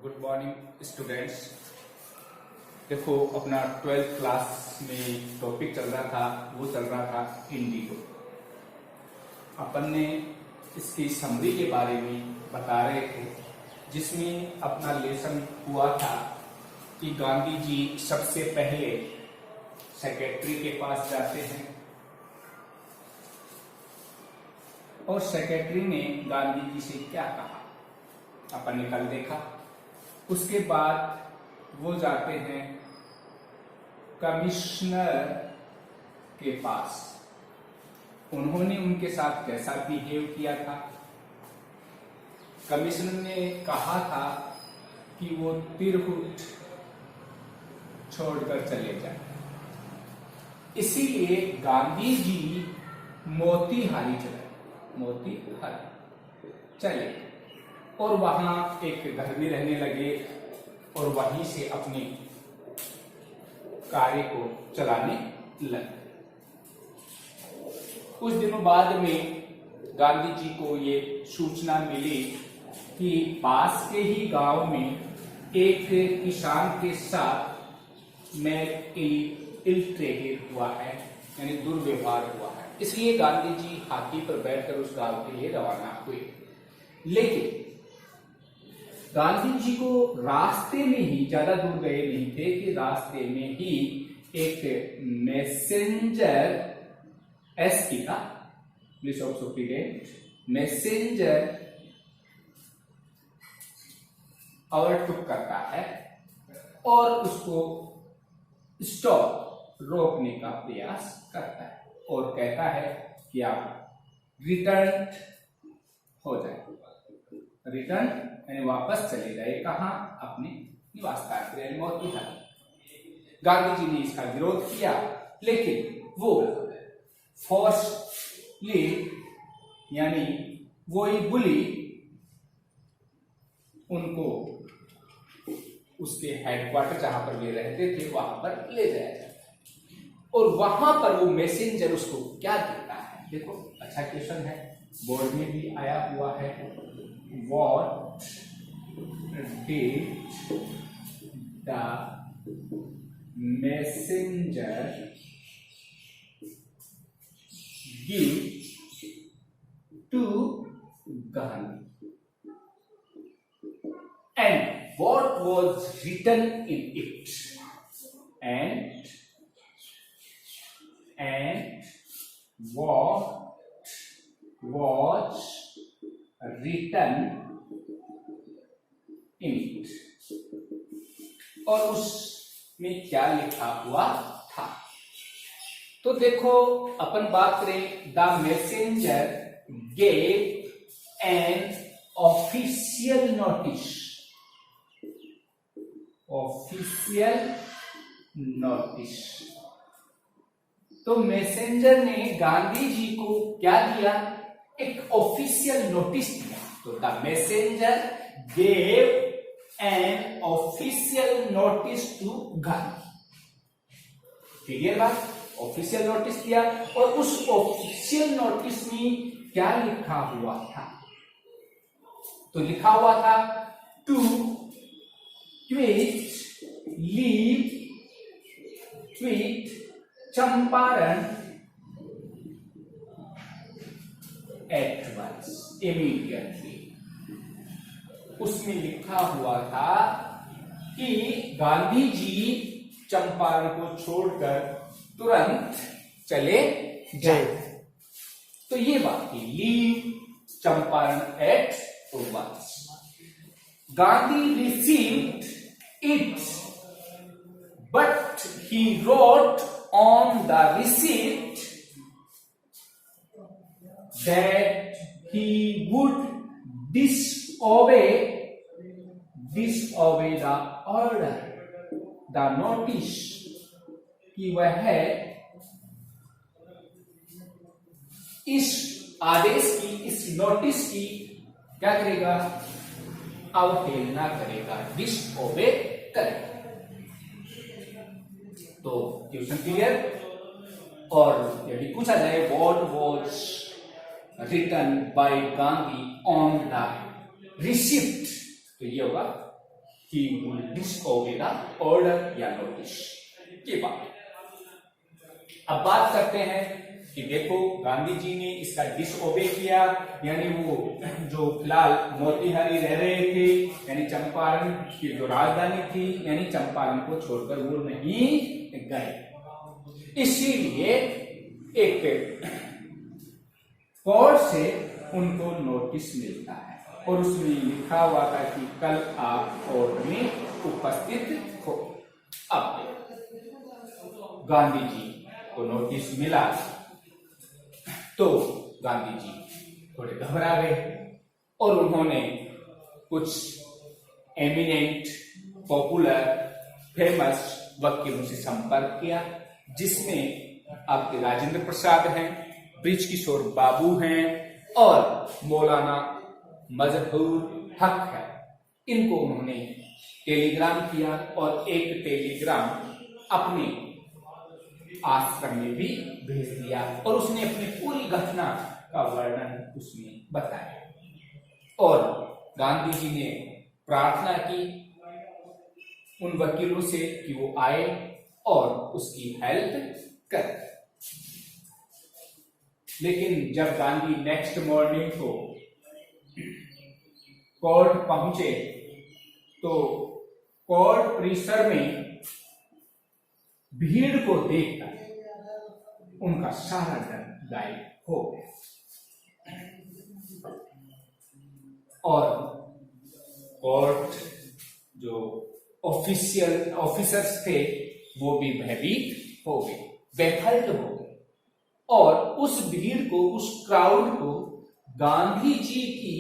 Good morning students. देखो अपना 12th class में टॉपिक चल रहा था, वो चल रहा था इंडिगो। अपन ने इसकी समरी के बारे में बता रहे थे, जिसमें अपना लेसन हुआ था कि गांधी जी सबसे पहले सेक्रेटरी के पास जाते हैं और सेक्रेटरी ने गांधी जी से क्या कहा अपन ने कल देखा। उसके बाद वो जाते हैं कमिश्नर के पास। उन्होंने उनके साथ कैसा बिहेव किया था। कमिश्नर ने कहा था कि वो तिरहुत छोड़कर चले जाए, इसीलिए गांधी जी मोतीहारी चले और वहां एक घर में रहने लगे और वहीं से अपने कार्य को चलाने लगे। कुछ दिनों बाद में गांधी जी को ये सूचना मिली कि पास के ही गांव में एक किसान के साथ इल्ट्रेटेड हुआ है, यानी दुर्व्यवहार हुआ है। इसलिए गांधी जी हाथी पर बैठकर उस गांव के लिए रवाना हुए। लेकिन गांधी जी को रास्ते में ही, ज्यादा दूर गए नहीं थे कि रास्ते में ही एक मैसेंजर एसपी का, police of superintendent messenger overtake करता है और उसको रोकने का प्रयास करता है और कहता है कि आप रिटर्न हो जाए, रिटर्न यानी वापस चले जाए। कहां? अपने निवास स्थान मोतीहारी। गांधी जी ने इसका विरोध किया, लेकिन वो फोर्सली यानी वो ही बुली उनको उसके हेडक्वार्टर जहां पर वे रहते थे वहां पर ले जाया जाता है। और वहां पर वो मैसेंजर उसको क्या देता है, देखो अच्छा क्वेश्चन है, बोर्ड में भी आया हुआ है। What did the messenger give to Gandhi? And what was written in it? And what was written in it? और उसमें क्या लिखा हुआ था। तो देखो अपन बात करें, the messenger gave an official notice. तो मैसेंजर ने गांधी जी को क्या दिया? एक ऑफिशियल नोटिस दिया। तो the messenger gave an official notice to Gandhi. Clear बात? ऑफिशियल नोटिस दिया और उस ऑफिशियल नोटिस में क्या लिखा हुआ था? तो लिखा हुआ था to quit Champaran at once, immediately. उसमें लिखा हुआ था कि गांधी जी चंपारण को छोड़कर तुरंत चले जाए। तो ये बात थी, leave Champaran at once. Gandhi received it but he wrote on the receipt that he would disobey the order, the notice, कि वह इस आदेश की, इस नोटिस की क्या करेगा? अवहेलना करेगा, डिसओबे करेगा। तो क्वेश्चन क्लियर। और यदि पूछा जाए what was written by Gandhi on the receipt, तो ये होगा he will disobey the order या नोटिस के बाद। अब बात करते हैं कि देखो गांधी जी ने इसका डिसओबे किया, यानी वो जो फिलहाल मोतिहारी रह रहे थे, यानी चंपारण की जो राजधानी थी, यानी चंपारण को छोड़कर वो नहीं गए। इसीलिए एक कोर्ट से उनको नोटिस मिलता है और उसमें लिखा हुआ था कि कल आप कोर्ट में उपस्थित हो। अब गांधी जी को नोटिस मिला तो गांधी जी थोड़े घबरा गए और उन्होंने कुछ एमिनेंट, पॉपुलर, फेमस वकीलों से संपर्क किया, जिसमें आपके राजेंद्र प्रसाद हैं, बृजकिशोर बाबू हैं और मौलाना मजहूर हक है। इनको उन्होंने टेलीग्राम किया और एक टेलीग्राम अपने आश्रम में भी भेज दिया और उसने अपनी पूरी घटना का वर्णन उसमें बताया और गांधी जी ने प्रार्थना की उन वकीलों से कि वो आए और उसकी हेल्प करें। लेकिन जब गांधी नेक्स्ट मॉर्निंग को कोर्ट पहुंचे तो कोर्ट परिसर में भीड़ को देखकर उनका सारा डर गायब हो गया और कोर्ट जो ऑफिसर्स थे वो भी भयभीत हो गए, बेखल्ट हो गए और उस भीड़ को, उस क्राउड को गांधी जी की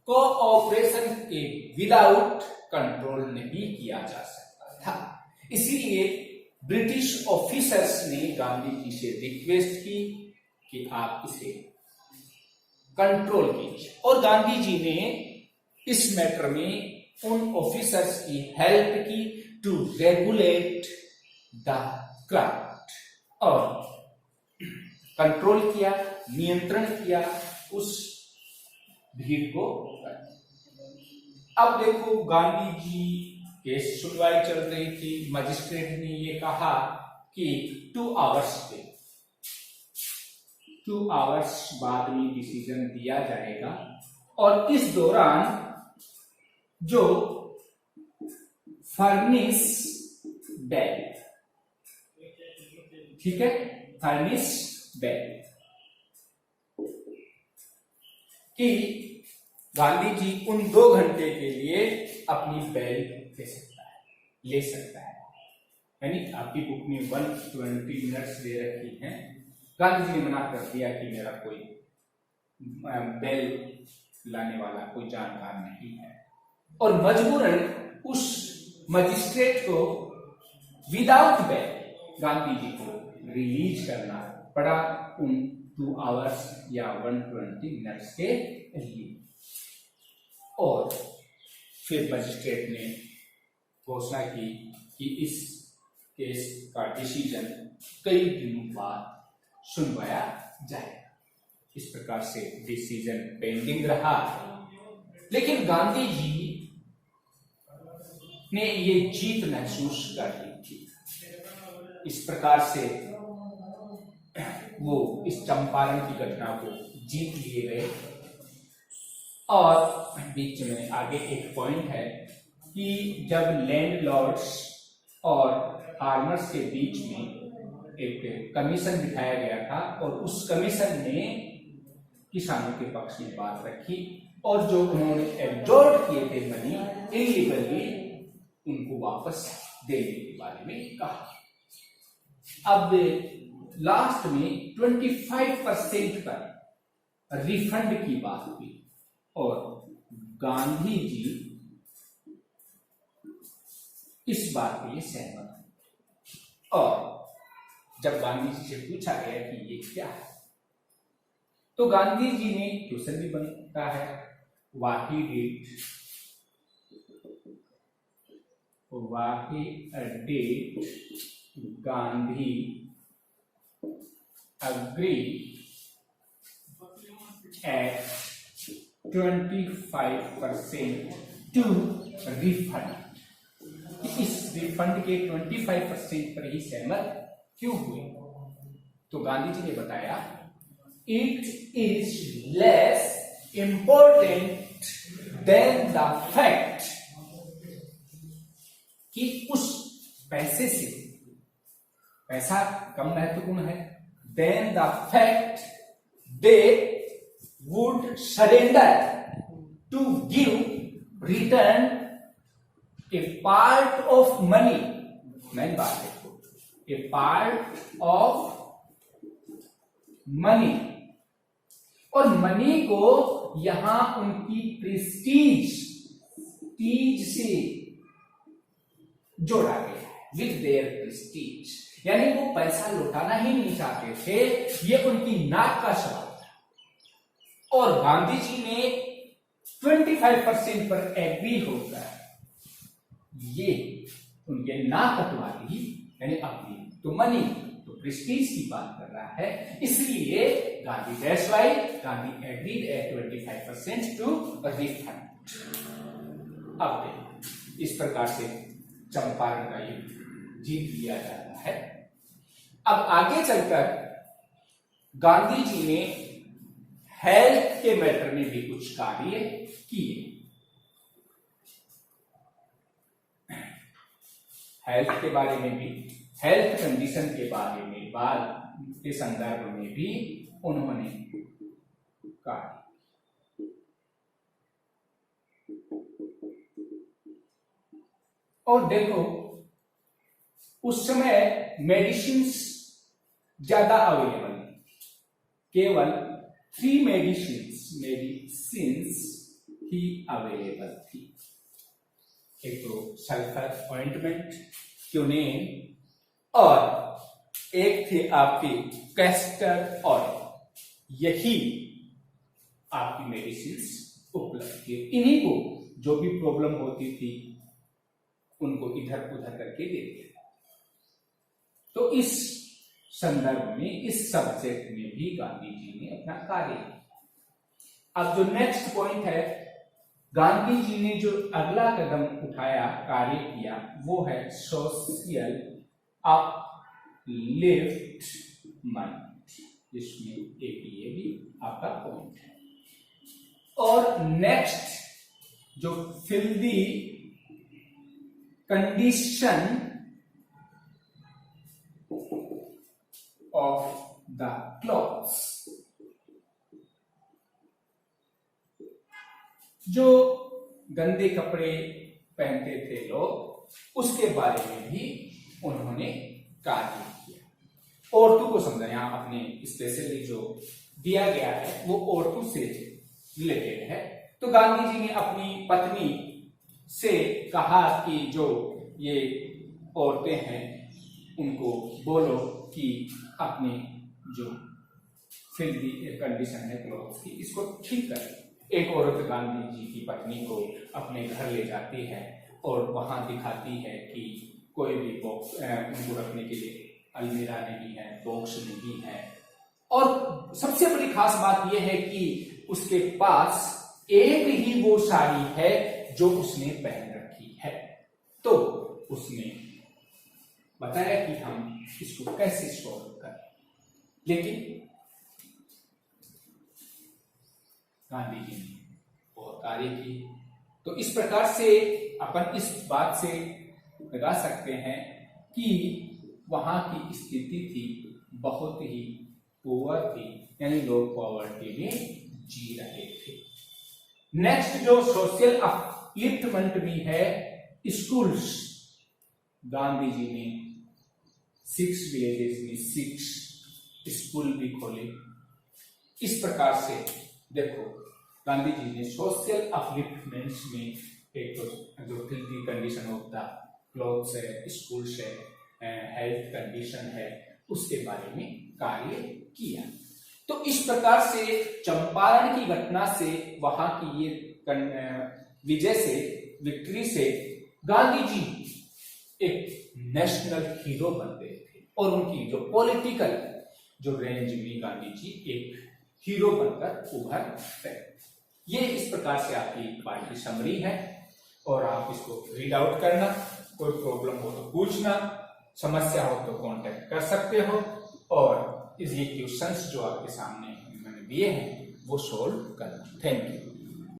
कोऑपरेशन के विदाउट कंट्रोल नहीं किया जा सकता था। इसीलिए ब्रिटिश ऑफिसर्स ने गांधी जी से रिक्वेस्ट की कि आप इसे कंट्रोल कीजिए और गांधी जी ने इस मैटर में उन ऑफिसर्स की हेल्प की टू रेगुलेट द क्राउड और कंट्रोल किया, नियंत्रण किया उस भीड़ को। अब देखो गांधी जी केस सुनवाई चल रही थी, मजिस्ट्रेट ने ये कहा कि 2 आवर्स पे 2 आवर्स बाद में डिसीजन दिया जाएगा और इस दौरान जो फर्निस बेल, ठीक है, फर्निस बेल कि गांधी जी उन 2 घंटे के लिए अपनी बेल ले सकता है। यानी आपकी बुक में 120 मिनट्स दे रखी है, गांधी जी ने मना कर दिया कि मेरा कोई बेल लाने वाला कोई जानकार नहीं है और मजबूरन उस मजिस्ट्रेट को विदाउट बेल गांधी जी को रिलीज करना पड़ा उन 2 आवर्स या 120 मिनट्स के लिए। और फिर मजिस्ट्रेट ने घोषणा की कि इस केस का डिसीजन कई दिनों बाद सुनवाया जाएगा। इस प्रकार से डिसीजन पेंडिंग रहा, लेकिन गांधी जी ने ये जीत महसूस कर ली थी। इस प्रकार से वो इस चंपारण की घटना को जीत लिए गए। और बीच में आगे एक पॉइंट है कि जब लैंडलॉर्ड्स और फार्मर्स के बीच में एक कमीशन बिठाया गया था और उस कमीशन ने किसानों के पक्ष में बात रखी और जो उन्होंने एब्जॉर्ब किए थे मनी इलीगली उनको वापस देने के बारे में कहा। अब लास्ट में 25% का रिफंड की बात हुई और गांधी जी इस बात के लिए सहमत हुए और जब गांधी जी से पूछा गया कि ये क्या है तो गांधी जी ने क्वेश्चन भी बनता है, what did Gandhi agree at 25% to refund. इस रिफंड के 25% पर ही सहमत क्यों हुए? तो गांधी जी ने बताया it is less important than the fact कि उस पैसे से, पैसा कम महत्वपूर्ण है, than the fact they would surrender to give return a part of money. Main बात है, ए पार्ट ऑफ मनी, और मनी को यहां उनकी प्रेस्टीज से जोड़ा गया है, विद देयर प्रेस्टीज, यानी वो पैसा लौटाना ही नहीं चाहते थे, ये उनकी नाक का सवाल था। और गांधी जी ने 25% पर एग्री होकर ये उनके नाक कटवा दी, यानी अपनी तो मनी तो प्रेस्टीज की बात कर रहा है, इसलिए Gandhi that's why Gandhi agreed at 25% to refund. अब देखो इस प्रकार से चंपारण का युद्ध जीत लिया जाता है। अब आगे चलकर गांधी जी ने हेल्थ के मैटर में भी कुछ कार्य किए। हेल्थ के बारे में भी, हेल्थ कंडीशन के बारे में, बाद के संदर्भ में भी उन्होंने कहा। और देखो उस समय मेडिसिन्स ज्यादा अवेलेबल नहीं, केवल 3 मेडिसिन्स ही अवेलेबल थी। एक तो सल्फर ऑइंटमेंट, क्यूनेन, और एक थे आपकी कैस्टर ऑयल। यही आपकी मेडिसिन्स उपलब्ध थी। इन्हीं को जो भी प्रॉब्लम होती थी उनको इधर उधर करके देते थे। तो इस संदर्भ में, इस सब्जेक्ट में भी गांधी जी ने अपना कार्य किया। अब जो नेक्स्ट पॉइंट है, गांधी जी ने जो अगला कदम उठाया, कार्य किया, वो है सोशल अपलिफ्टमेंट, जिसमें एक ये भी आपका पॉइंट है। और नेक्स्ट जो filthy condition of the clothes, जो गंदे कपड़े पहनते थे लोग, उसके बारे में भी उन्होंने कार्य किया। औरतों को समझा, यहां अपने स्पेशली जो दिया गया है वो औरतों से रिलेटेड है। तो गांधी जी ने अपनी पत्नी से कहा कि जो ये औरतें हैं उनको बोलो कि अपने जो फिल्दी कंडीशन है क्लॉथ्स की, इसको ठीक करें। एक औरत गांधी जी की पत्नी को अपने घर ले जाती है और वहां दिखाती है कि कोई भी बॉक्स उनको रखने के लिए अलमीरा नहीं है, बॉक्स नहीं है, और सबसे बड़ी खास बात यह है कि उसके पास एक ही वो साड़ी है जो उसने पहन रखी है। तो उसने बताया कि हम इसको कैसे सॉल्व करें, लेकिन गांधी जी ने बहुत कार्य किए। तो इस प्रकार से अपन इस बात से लगा सकते हैं कि वहां की स्थिति थी बहुत ही पुअर थी, यानी लोग पॉवर्टी में जी रहे थे। नेक्स्ट जो सोशल अपलिफ्टमेंट भी है, स्कूल्स, गांधी जी ने 6 विलेजेस में 6 स्कूल भी खोले। इस प्रकार से देखो गांधी जी ने सोशल अपलिफ्टमेंट्स में एक तो जो filthy condition of the clothes है, स्कूल्स है, हेल्थ कंडीशन है, उसके बारे में कार्य किया। तो इस प्रकार से चंपारण की घटना से, वहां की ये विजय से, विक्ट्री से गांधी जी एक नेशनल हीरो बन गए थे और उनकी जो पॉलिटिकल जो रेंज में गांधी जी एक हीरो बनकर उभर गए। ये इस प्रकार से आपकी पार्ट की समरी है। और आप इसको रीड आउट करना, कोई प्रॉब्लम हो तो पूछना, समस्या हो तो कांटेक्ट कर सकते हो, और ये क्वेश्चंस जो आपके सामने मैंने दिए हैं वो सोल्व करना। Thank you.